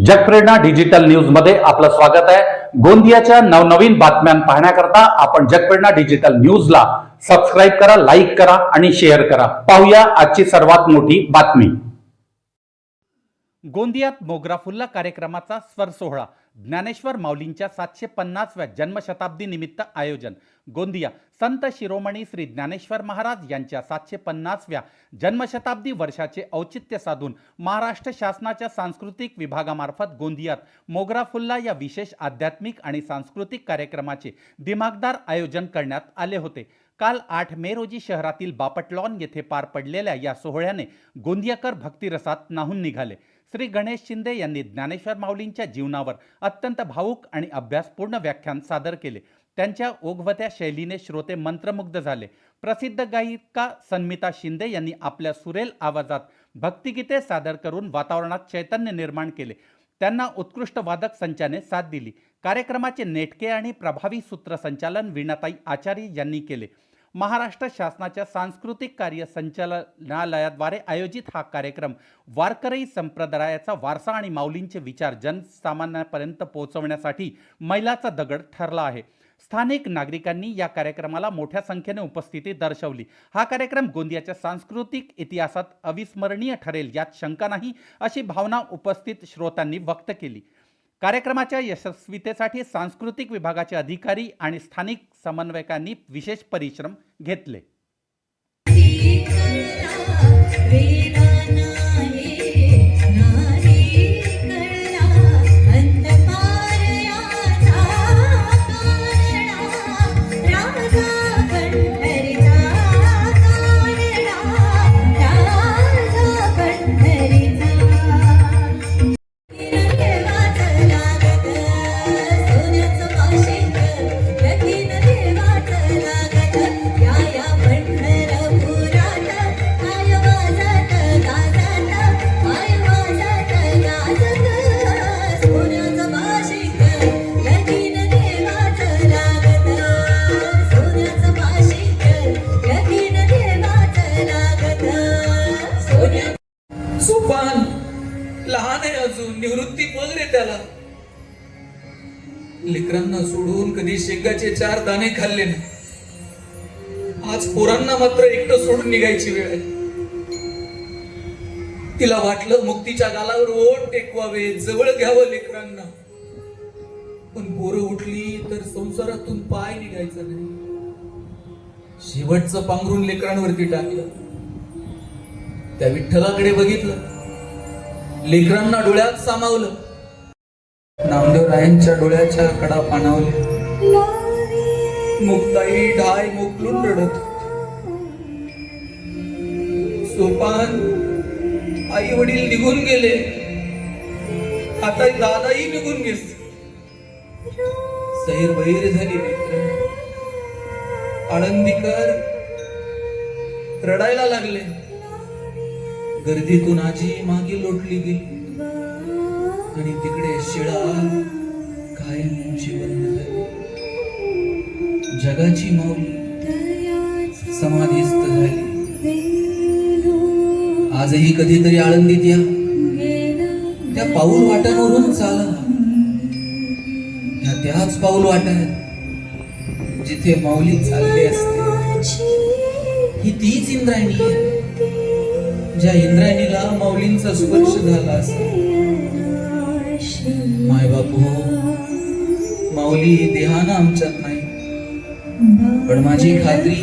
जगप्रेरणा digital news मध्ये आपलं स्वागत आहे। गोंदियाच्या नवनवीन बातम्या पाहण्याकरता आपण जगप्रेरणा डिजिटल न्यूजला सबस्क्राइब करा, लाईक करा आणि शेअर करा। पाहूया आजची सर्वात मोठी बातमी। गोंदियात मोगरा फुल्ला कार्यक्रमाचा स्वर सोहळा, ज्ञानेश्वर माऊलींच्या 750व्या जन्मशताब्दी निमित्त आयोजन। गोंदिया संत शिरोमणी श्री ज्ञानेश्वर महाराज यांच्या 750व्या जन्मशताब्दी वर्षाचे औचित्य साधून महाराष्ट्र शासनाच्या सांस्कृतिक विभागामार्फत गोंदियात मोगरा फुल्ला या विशेष आध्यात्मिक आणि सांस्कृतिक कार्यक्रमाचे दिमागदार आयोजन करण्यात आले होते। काल 8 मे रोजी शहरातील बापट लॉन येथे पार पडलेल्या या सोहळ्याने गोंदियाकर भक्तिरसात न्हाऊन निघाले। श्री गणेश शिंदे यांनी ज्ञानेश्वर माऊलींच्या जीवनावर अत्यंत भावुक आणि अभ्यासपूर्ण व्याख्यान सादर केले। त्यांच्या ओघवत्या शैलीने श्रोते मंत्रमुग्ध झाले। प्रसिद्ध गायिका सन्मिता शिंदे यांनी आपल्या सुरेल आवाजात भक्तिगीते सादर करून वातावरणात चैतन्य निर्माण केले। त्यांना उत्कृष्ट वादक संचाने साथ दिली। कार्यक्रमाचे नेटके आणि प्रभावी सूत्रसंचालन वीणाताई आचार्य यांनी केले। महाराष्ट्र शासनाच्या सांस्कृतिक कार्य संचालनालयाद्वारे आयोजित हा कार्यक्रम वारकरी संप्रदायाचा वारसा आणि माऊलींचे विचार जनसामान्यांपर्यंत पोहोचवण्यासाठी मैलाचा दगड ठरला आहे। स्थानिक नागरिकांनी या कार्यक्रमाला मोठ्या संख्येने उपस्थिती दर्शवली। हा कार्यक्रम गोंदियाच्या सांस्कृतिक इतिहासात अविस्मरणीय ठरेल यात शंका नाही, अशी भावना उपस्थित श्रोत्यांनी व्यक्त केली। कार्यक्रमाच्या यशस्वीतेसाठी सांस्कृतिक विभागाचे अधिकारी आणि स्थानिक समन्वयकांनी विशेष परिश्रम घेतले। सोपान लहान आहे, अजून निवृत्ती वगैरे त्याला। लेकरांना सोडून कधी शेंगाचे 4 दाणे खाल्ले ना, आज पोरांना मात्र एकटं सोडून निघायची वेळ आहे। तिला वाटलं मुक्तीच्या गालावर ओठ टेकवावे, जवळ घ्यावं लेकरांना, पण पोरं उठली तर संसारातून पाय निघायचा नाही। शेवटचं पांघरून लेकरांवरती टाकलं। त्या विठ्ठलाकडे बघितलं, लेकरांना डोळ्यात सामावलं। नामदेवरायांच्या डोळ्याच्या कडा पाणावल्या। मुक्ताई ढाय मोकलून रडत। सोपान आई वडील निघून गेले, आता दादाही निघून गेले। सैर बहीर झाली मित्र। आनंदीकर रडायला लागले। गर्दीतून आजी मागे लोटली गेली आणि तिकडे शिळा कायम जिवंत झाली। जगाची माऊली समाधीस्थ झाली। आजही कधीतरी आळंदीत या, त्या पाऊल वाटांवरून चाला। त्याच पाऊल वाटात जिथे माऊली चालले असते। ही तीच इंद्रायणी आहे ज्या इंद्रायणीला माऊलींचा स्पर्श झाला असेल। माय बापू, माऊली देहानं आमच्यात नाही, पण माझी खात्री